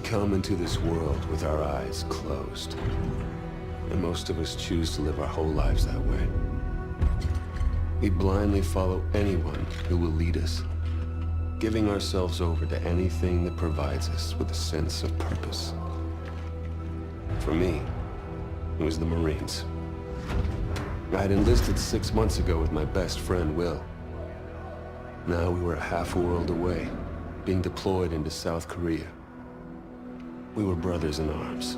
come into this world with our eyes closed. And most of us choose to live our whole lives that way. We blindly follow anyone who will lead us, giving ourselves over to anything that provides us with a sense of purpose. For me, it was the Marines. I had enlisted 6 months ago with my best friend, Will. Now we were a half a world away, being deployed into South Korea. We were brothers in arms.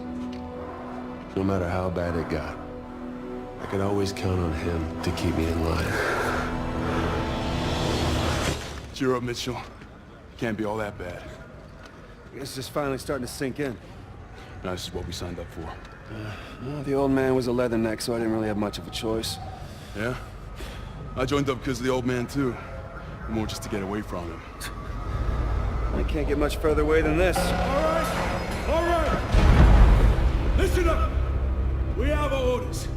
No matter how bad it got, I could always count on him to keep me in line. Cheer up, Mitchell. Can't be all that bad. It's just finally starting to sink in. No, this is what we signed up for. Well, the old man was a leatherneck, so I didn't really have much of a choice. Yeah? I joined up because of the old man, too. More just to get away from him. I can't get much further away than this. All right! Listen up! We have our orders.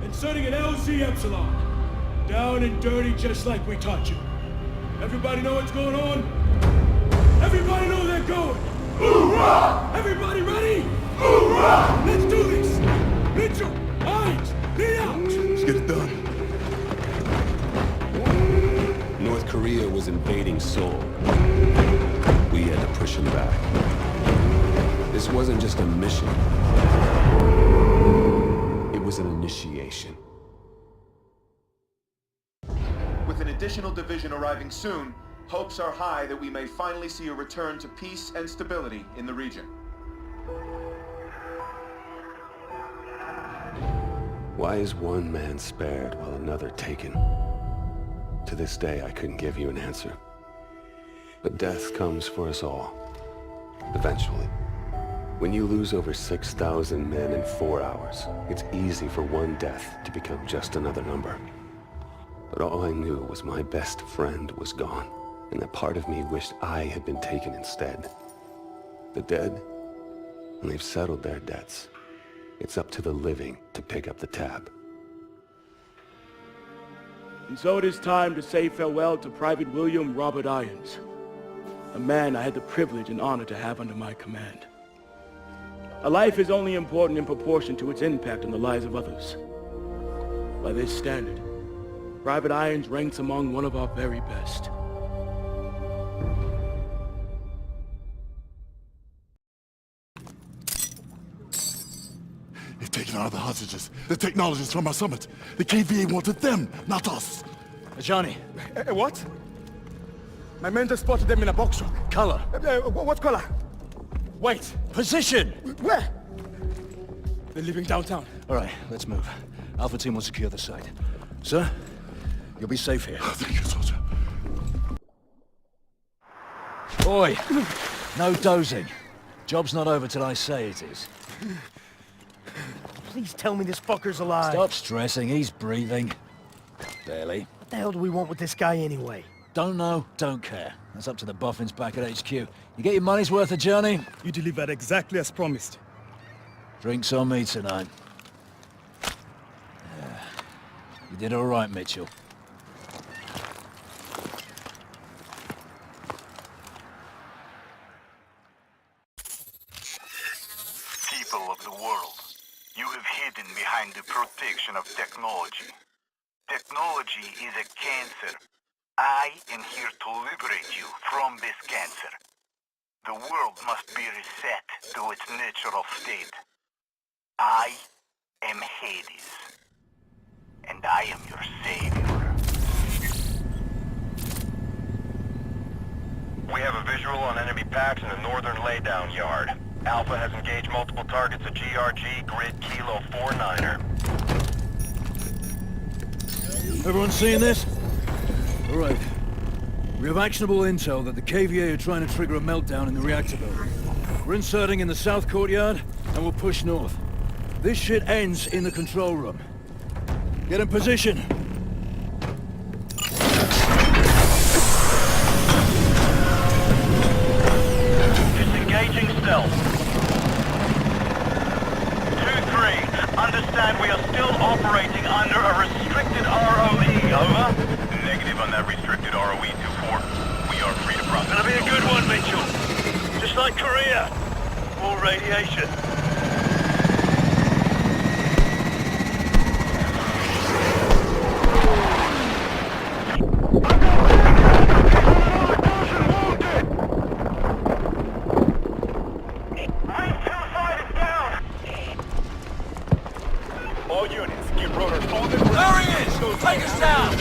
Inserting an LZ Epsilon. Down and dirty just like we taught you. Everybody know what's going on? Everybody know they're going! Hoorah! Everybody ready? Hoorah! Let's do this! Mitchell! Hines! Lead out! Let's get it done. North Korea was invading Seoul. We had to push them back. This wasn't just a mission. It was an initiation. With an additional division arriving soon, hopes are high that we may finally see a return to peace and stability in the region. Why is one man spared while another taken? To this day, I couldn't give you an answer. But death comes for us all. Eventually. When you lose over 6,000 men in 4 hours, it's easy for one death to become just another number. But all I knew was my best friend was gone, and that part of me wished I had been taken instead. The dead, and they've settled their debts. It's up to the living to pick up the tab. And so it is time to say farewell to Private William Robert Irons, a man I had the privilege and honor to have under my command. A life is only important in proportion to its impact on the lives of others. By this standard, Private Irons ranks among one of our very best. They've taken out the hostages, the technologists from our summit. The KVA wanted them, not us. Johnny. What? My men just spotted them in a box truck. Color. What color? Wait. Position! Where? They're leaving downtown. All right, let's move. Alpha team will secure the site. Sir, you'll be safe here. Thank you, soldier. Oi! No dozing. Job's not over till I say it is. Please tell me this fucker's alive. Stop stressing, he's breathing. Barely. What the hell do we want with this guy anyway? Don't know, don't care. That's up to the boffins back at HQ. You get your money's worth of journey? You delivered exactly as promised. Drinks on me tonight. Yeah. You did all right, Mitchell. People of the world, you have hidden behind the protection of technology. Technology is a cancer. I am here to liberate you from this cancer. The world must be reset to its natural state. I am Hades, and I am your savior. We have a visual on enemy packs in the northern laydown yard. Alpha has engaged multiple targets at GRG Grid Kilo 49er. Everyone seeing this? All right. We have actionable intel that the KVA are trying to trigger a meltdown in the reactor building. We're inserting in the south courtyard, and we'll push north. This shit ends in the control room. Get in position. Disengaging stealth. 2-3, understand we are still operating under a restricted ROE, over? Negative on that restricted ROE, 2-4. We are free to process. Gonna be a good one, Mitchell. Just like Korea. More radiation. All units, keep rotors on the ground. There he is! Take us down!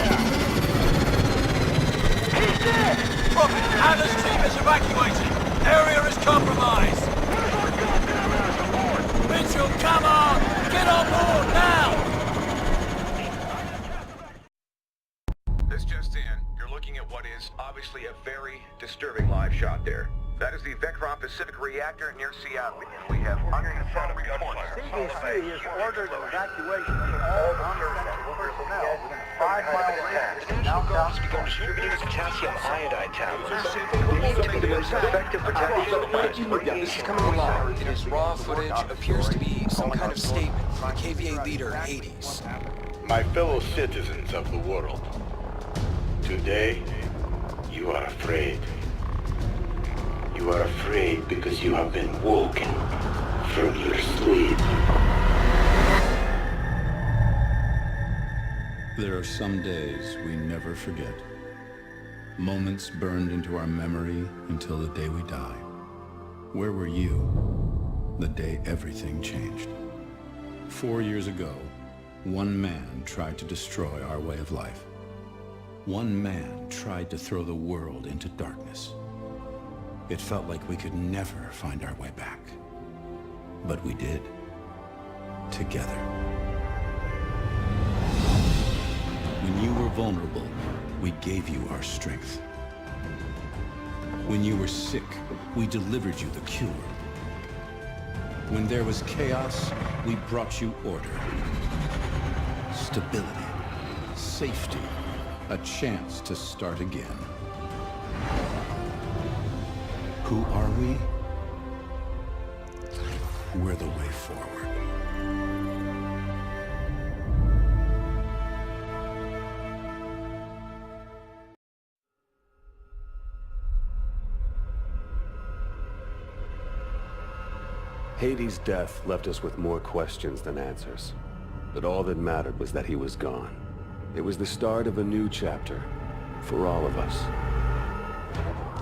He's dead! Prophet, Atlas team is evacuating. Area is compromised. Mitchell, come on! Get on board now! This just in. You're looking at what is obviously a very disturbing live shot there. That is the Vectron Pacific reactor near Seattle. We have unconfirmed reports. CDC has ordered evacuation of all non-essential personnel within a 5-mile range. Now has begun distributing potassium iodide tablets. Believed to be the most effective protection. This is coming along. It is raw footage. Appears to be some kind of statement from the KVA leader, Hades. My fellow citizens of the world, today you are afraid. You are afraid because you have been woken from your sleep. There are some days we never forget. Moments burned into our memory until the day we die. Where were you the day everything changed? 4 years ago, one man tried to destroy our way of life. One man tried to throw the world into darkness. It felt like we could never find our way back. But we did. Together. When you were vulnerable, we gave you our strength. When you were sick, we delivered you the cure. When there was chaos, we brought you order. Stability. Safety. A chance to start again. Who are we? We're the way forward. Hades' death left us with more questions than answers. But all that mattered was that he was gone. It was the start of a new chapter for all of us.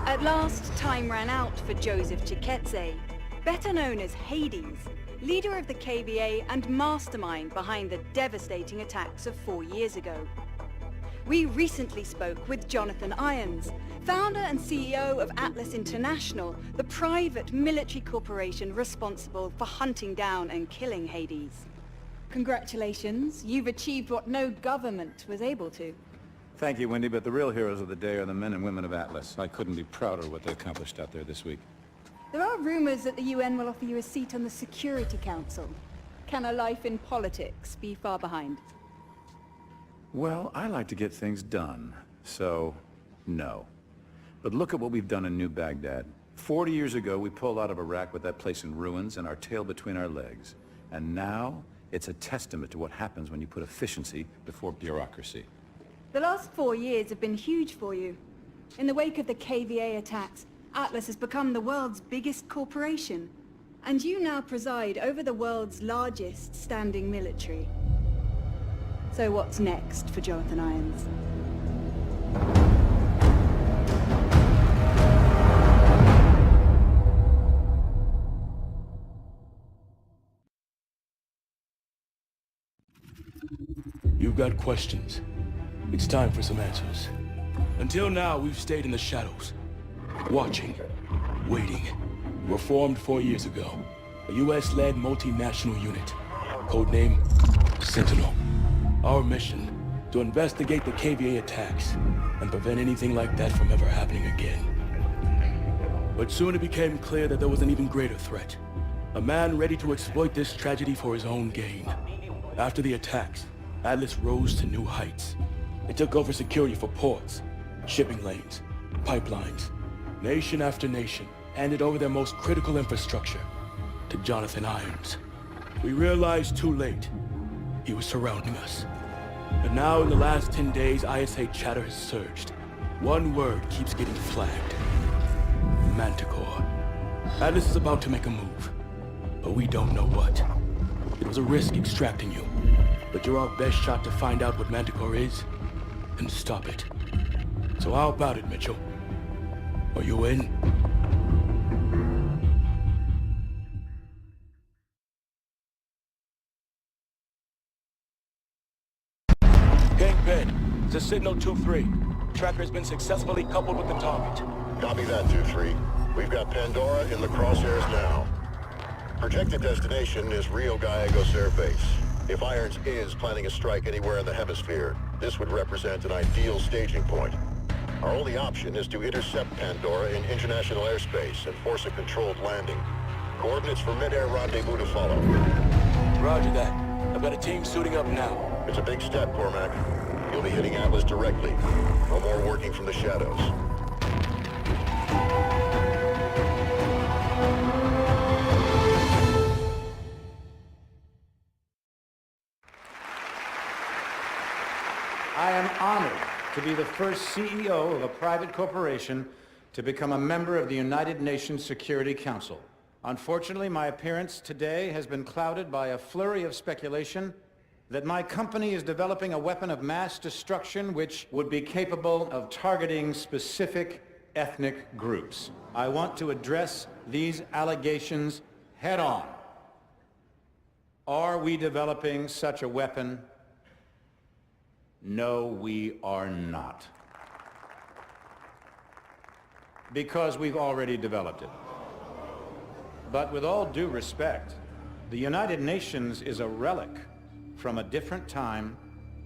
At last, time ran out for Joseph Chiketze, better known as Hades, leader of the KVA and mastermind behind the devastating attacks of 4 years ago. We recently spoke with Jonathan Irons, founder and CEO of Atlas International, the private military corporation responsible for hunting down and killing Hades. Congratulations, you've achieved what no government was able to. Thank you, Wendy, but the real heroes of the day are the men and women of Atlas. I couldn't be prouder of what they accomplished out there this week. There are rumors that the UN will offer you a seat on the Security Council. Can a life in politics be far behind? Well, I like to get things done, so no. But look at what we've done in New Baghdad. 40 years ago, we pulled out of Iraq with that place in ruins and our tail between our legs. And now, it's a testament to what happens when you put efficiency before bureaucracy. The last 4 years have been huge for you. In the wake of the KVA attacks, Atlas has become the world's biggest corporation. And you now preside over the world's largest standing military. So what's next for Jonathan Irons? You've got questions. It's time for some answers. Until now, we've stayed in the shadows. Watching. Waiting. We were formed 4 years ago. A US-led multinational unit. Codename Sentinel. Our mission, to investigate the KVA attacks and prevent anything like that from ever happening again. But soon it became clear that there was an even greater threat. A man ready to exploit this tragedy for his own gain. After the attacks, Atlas rose to new heights. They took over security for ports, shipping lanes, pipelines. Nation after nation handed over their most critical infrastructure to Jonathan Irons. We realized too late he was surrounding us. And now in the last 10 days, ISA chatter has surged. One word keeps getting flagged. Manticore. Atlas is about to make a move. but we don't know what. It was a risk extracting you, but you're our best shot to find out what Manticore is and stop it. So how about it, Mitchell? Are you in? Kingpin, it's a signal 2-3. Tracker has been successfully coupled with the target. Copy that, 2-3. We've got Pandora in the crosshairs now. Projected destination is Rio Gallegos Air Base. If Irons is planning a strike anywhere in the hemisphere, this would represent an ideal staging point. Our only option is to intercept Pandora in international airspace and force a controlled landing. Coordinates for mid-air rendezvous to follow. Roger that. I've got a team suiting up now. It's a big step, Cormac. You'll be hitting Atlas directly. No more working from the shadows. I am honored to be the first CEO of a private corporation to become a member of the United Nations Security Council. Unfortunately, my appearance today has been clouded by a flurry of speculation that my company is developing a weapon of mass destruction which would be capable of targeting specific ethnic groups. I want to address these allegations head-on. Are we developing such a weapon? No, we are not. Because we've already developed it. But with all due respect, the United Nations is a relic from a different time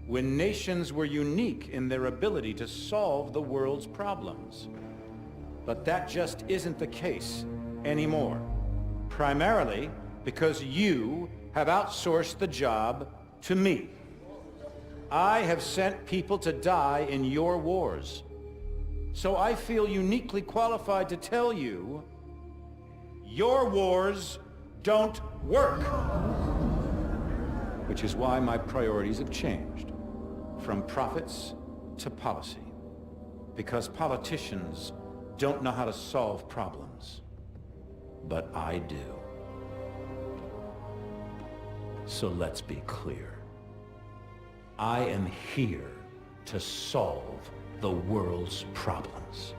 when nations were unique in their ability to solve the world's problems. But that just isn't the case anymore. Primarily because you have outsourced the job to me. I have sent people to die in your wars. So I feel uniquely qualified to tell you, your wars don't work. Which is why my priorities have changed, from profits to policy. Because politicians don't know how to solve problems. But I do. So let's be clear. I am here to solve the world's problems.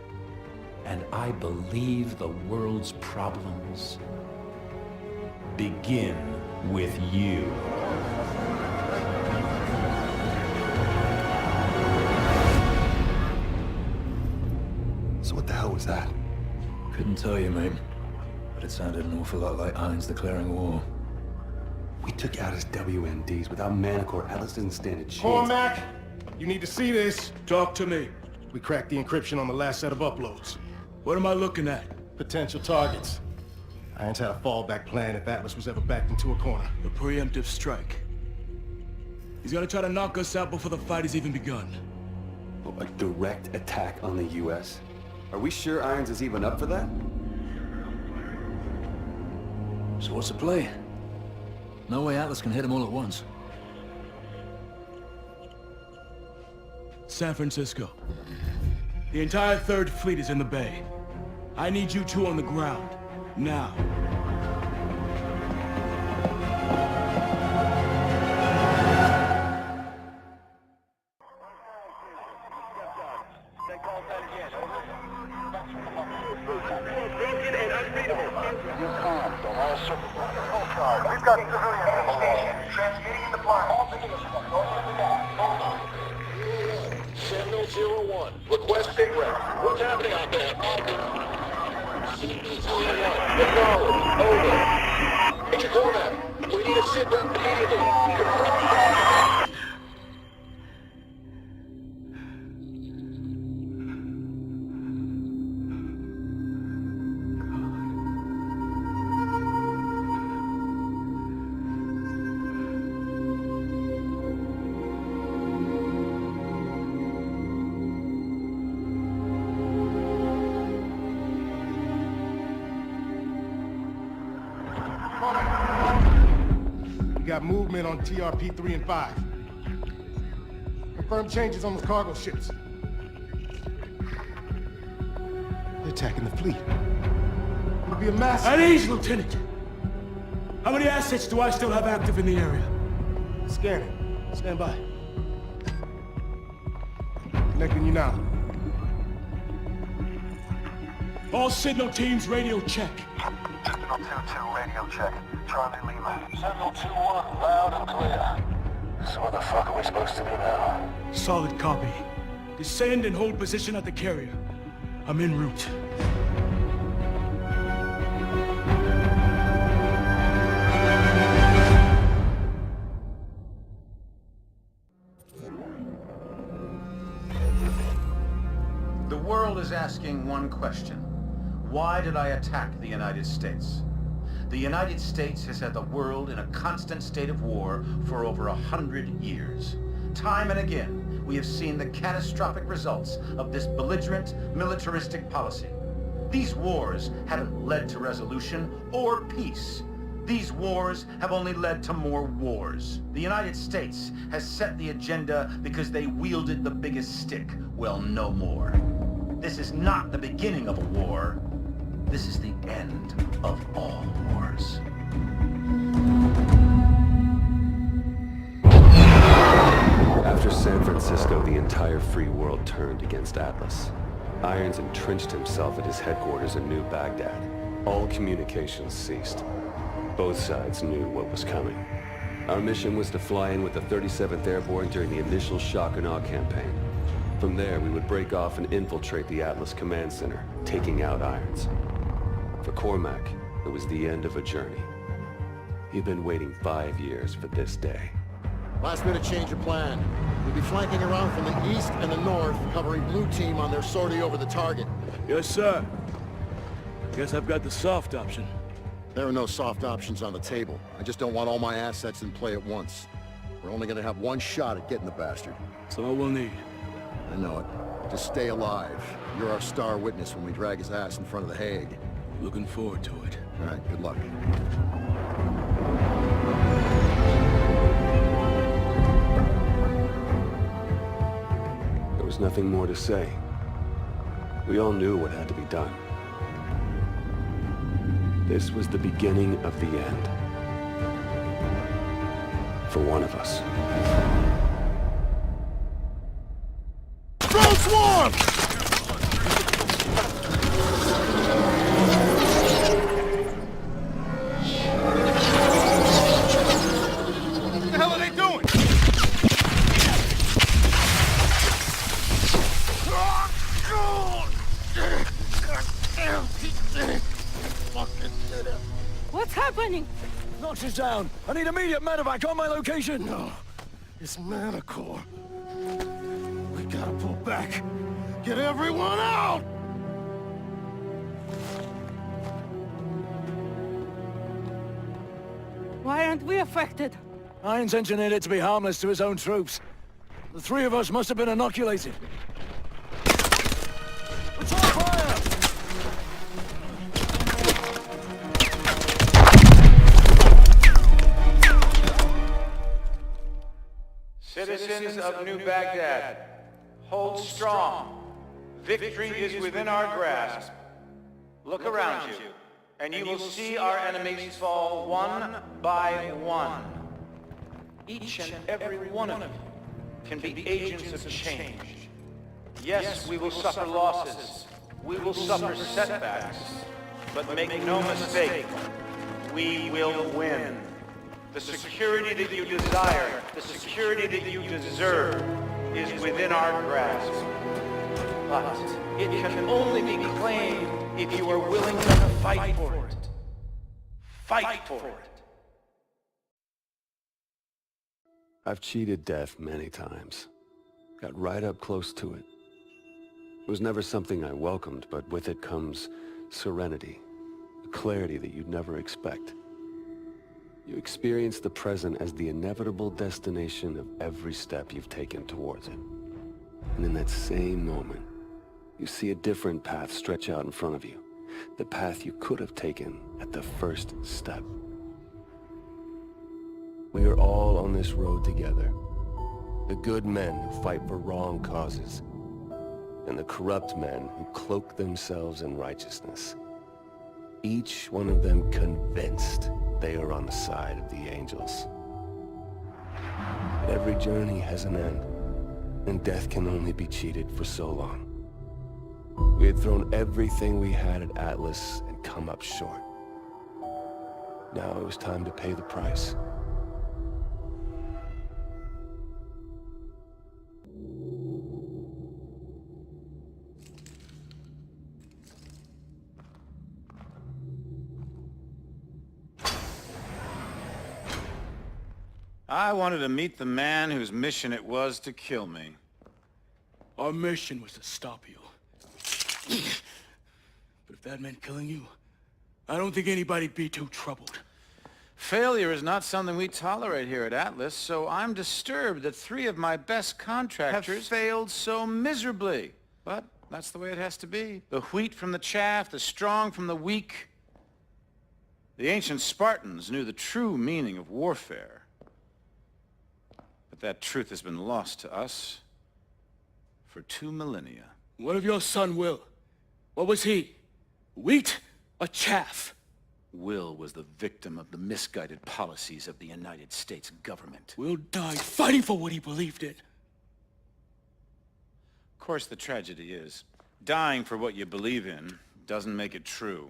And I believe the world's problems begin with you. So what the hell was that? Couldn't tell you, mate. But it sounded an awful lot like Irons declaring war. We took out his WMDs. Without Manticore, Atlas doesn't stand a chance. Cormac, you need to see this. Talk to me. We cracked the encryption on the last set of uploads. What am I looking at? Potential targets. Irons had a fallback plan if Atlas was ever backed into a corner. A preemptive strike. He's gonna try to knock us out before the fight has even begun. A direct attack on the U.S.? Are we sure Irons is even up for that? So what's the play? No way Atlas can hit them all at once. San Francisco. The entire 3rd Fleet is in the bay. I need you two on the ground. Now. We've got civilians in the station, transmitting in the blind. Sentinel 01, request big rep. What's happening out there? Acknowledge. Over. Major Cormac, we need a sit-rep immediately. Confirm. Got movement on TRP 3 and 5. Confirm changes on the cargo ships. They're attacking the fleet. It'll be a massive... At ease, Lieutenant! How many assets do I still have active in the area? Scanning. Stand by. Connecting you now. All signal teams, radio check. Signal 2-2, radio check. Charlie Lima. Signal 2-1, loud and clear. So where the fuck are we supposed to be now? Solid copy. Descend and hold position at the carrier. I'm en route. The world is asking one question. Why did I attack the United States? The United States has had the world in a constant state of war for over 100 years. Time and again, we have seen the catastrophic results of this belligerent, militaristic policy. These wars haven't led to resolution or peace. These wars have only led to more wars. The United States has set the agenda because they wielded the biggest stick. Well, no more. This is not the beginning of a war. This is the end of all wars. After San Francisco, the entire free world turned against Atlas. Irons entrenched himself at his headquarters in New Baghdad. All communications ceased. Both sides knew what was coming. Our mission was to fly in with the 37th Airborne during the initial shock and awe campaign. From there, we would break off and infiltrate the Atlas Command Center, taking out Irons. For Cormac, it was the end of a journey. He'd been waiting 5 years for this day. Last minute change of plan. We'll be flanking around from the east and the north, covering blue team on their sortie over the target. Yes, sir. Guess I've got the soft option. There are no soft options on the table. I just don't want all my assets in play at once. We're only gonna have one shot at getting the bastard. That's all we'll need. I know it. Just stay alive. You're our star witness when we drag his ass in front of the Hague. Looking forward to it. All right, good luck. There was nothing more to say. We all knew what had to be done. This was the beginning of the end. For one of us. Throw swarm! What the hell are they doing? What's happening? Knox is down. I need immediate medevac on my location. No, it's Manicore. We gotta pull back. Get everyone out! Why aren't we affected? Irons engineered it to be harmless to his own troops. The three of us must have been inoculated. Return fire! Citizens of New Baghdad, hold strong. Victory is within our grasp. Look around you, and you will see our enemies fall one by one. Each and every one of you can be agents of change. Yes, we will suffer losses. We will suffer setbacks. But make no mistake, we will win. The security that you desire, the security that you deserve, is within our grasp. But it can only be claimed if you are willing to fight for it. Fight for it. I've cheated death many times. Got right up close to it. It was never something I welcomed, but with it comes serenity, a clarity that you'd never expect. You experience the present as the inevitable destination of every step you've taken towards it. And in that same moment, you see a different path stretch out in front of you. The path you could have taken at the first step. We are all on this road together. The good men who fight for wrong causes, and the corrupt men who cloak themselves in righteousness. Each one of them convinced they are on the side of the angels. But every journey has an end, and death can only be cheated for so long. We had thrown everything we had at Atlas and come up short. Now it was time to pay the price. I wanted to meet the man whose mission it was to kill me. Our mission was to stop you. But if that meant killing you, I don't think anybody'd be too troubled. Failure is not something we tolerate here at Atlas, so I'm disturbed that 3 of my best contractors have failed so miserably. But that's the way it has to be. The wheat from the chaff, the strong from the weak. The ancient Spartans knew the true meaning of warfare. But that truth has been lost to us for 2 millennia. What of your son, Will? What was he? Wheat or chaff? Will was the victim of the misguided policies of the United States government. Will died fighting for what he believed in. Of course, the tragedy is, dying for what you believe in doesn't make it true.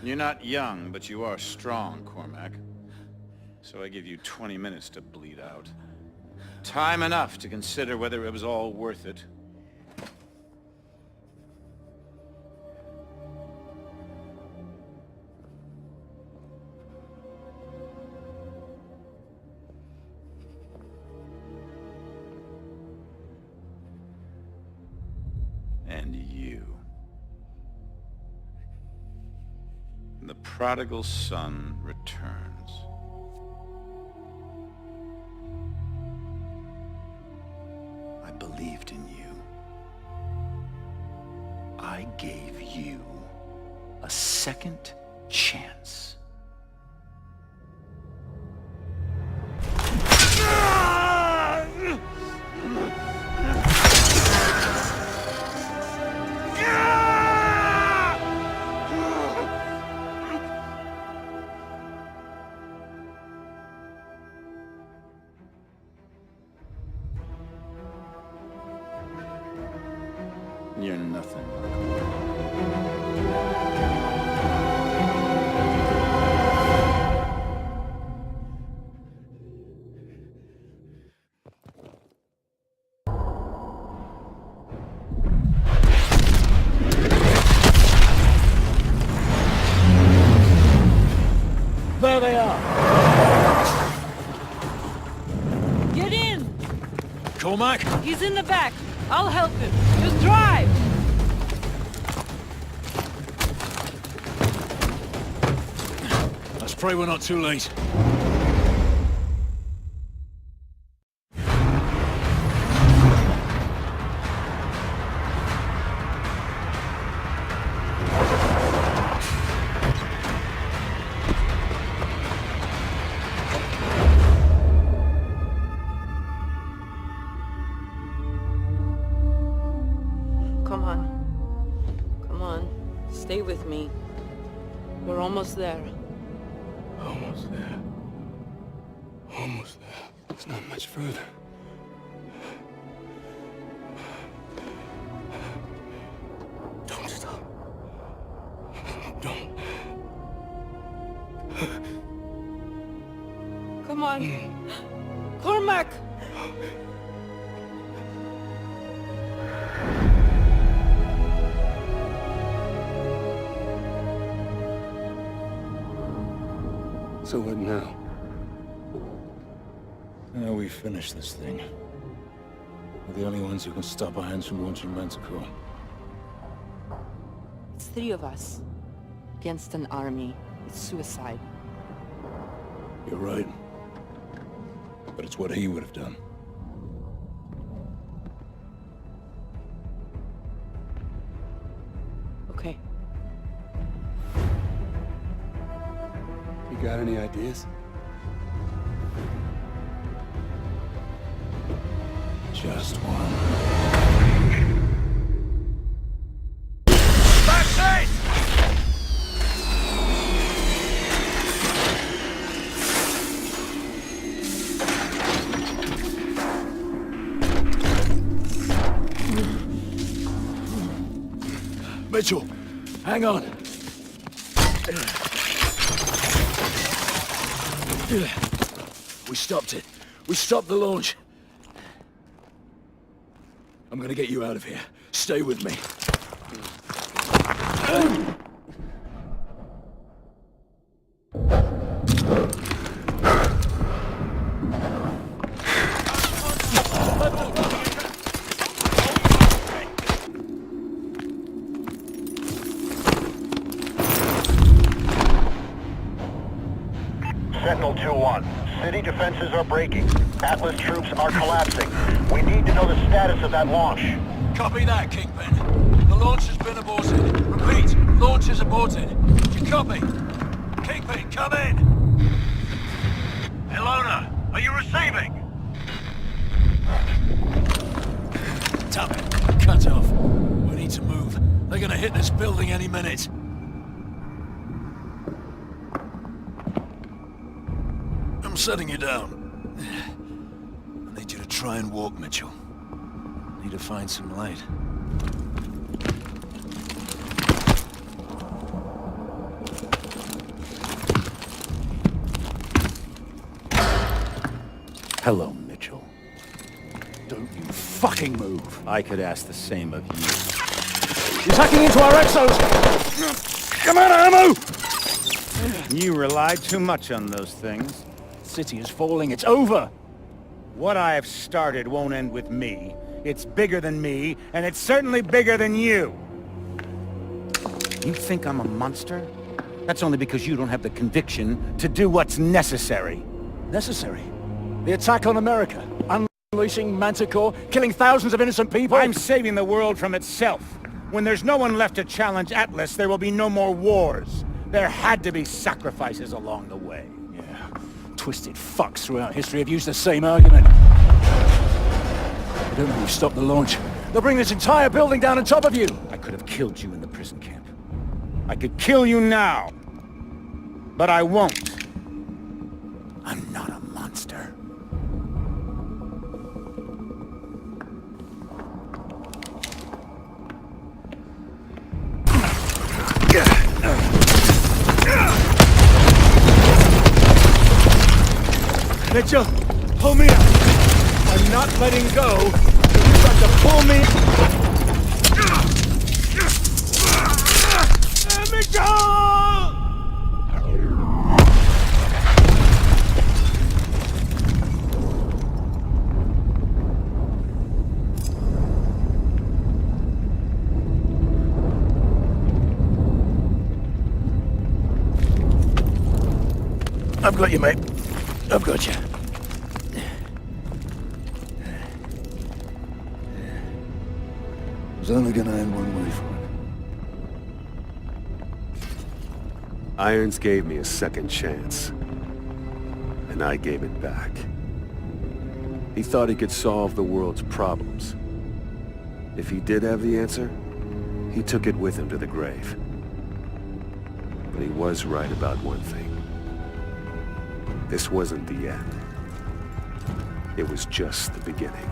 You're not young, but you are strong, Cormac. So I give you 20 minutes to bleed out. Time enough to consider whether it was all worth it. And you. The prodigal son returns. I believed in you. I gave you a second chance. You're nothing. There they are. Get in! Cormac? He's in the back. I'll help him. Just drive! Let's pray we're not too late. Come on. Come on. Stay with me. We're almost there. Almost there. Almost there. It's not much further. Don't stop. Don't. Come on. Cormac! So what now? Now we finish this thing. We're the only ones who can stop our hands from launching Manticore. It's 3 of us. Against an army. It's suicide. You're right. But it's what he would have done. Okay. You got any ideas? Just one. Mitchell, hang on. We stopped it. We stopped the launch. I'm gonna get you out of here. Stay with me. Sentinel 2-1. City defenses are breaking. Atlas troops are collapsing. We need to know the status of that launch. Copy that, Kingpin. The launch has been aborted. Repeat, launch is aborted. You copy? Kingpin, come in! Ilona, are you receiving? Damn it, cut off. We need to move. They're gonna hit this building any minute. I'm setting you down. I need you to try and walk, Mitchell. Need to find some light. Hello, Mitchell. Don't you fucking move. I could ask the same of you. He's hacking into our exos! Come on, ammo! You rely too much on those things. City is falling, it's over! What I have started won't end with me. It's bigger than me, and it's certainly bigger than you. You think I'm a monster? That's only because you don't have the conviction to do what's necessary. Necessary? The attack on America, unleashing Manticore, killing thousands of innocent people? I'm saving the world from itself. When there's no one left to challenge Atlas, there will be no more wars. There had to be sacrifices along the way. Yeah, twisted fucks throughout history have used the same argument. I don't know who stopped the launch. They'll bring this entire building down on top of you! I could have killed you in the prison camp. I could kill you now. But I won't. I'm not a monster. Mitchell, pull me up. I'm not letting go. You've got to pull me. Mitchell! I've got you, mate. I've got you. It's only gonna end one way for it. Irons gave me a second chance, and I gave it back. He thought he could solve the world's problems. If he did have the answer, he took it with him to the grave. But he was right about one thing. This wasn't the end. It was just the beginning.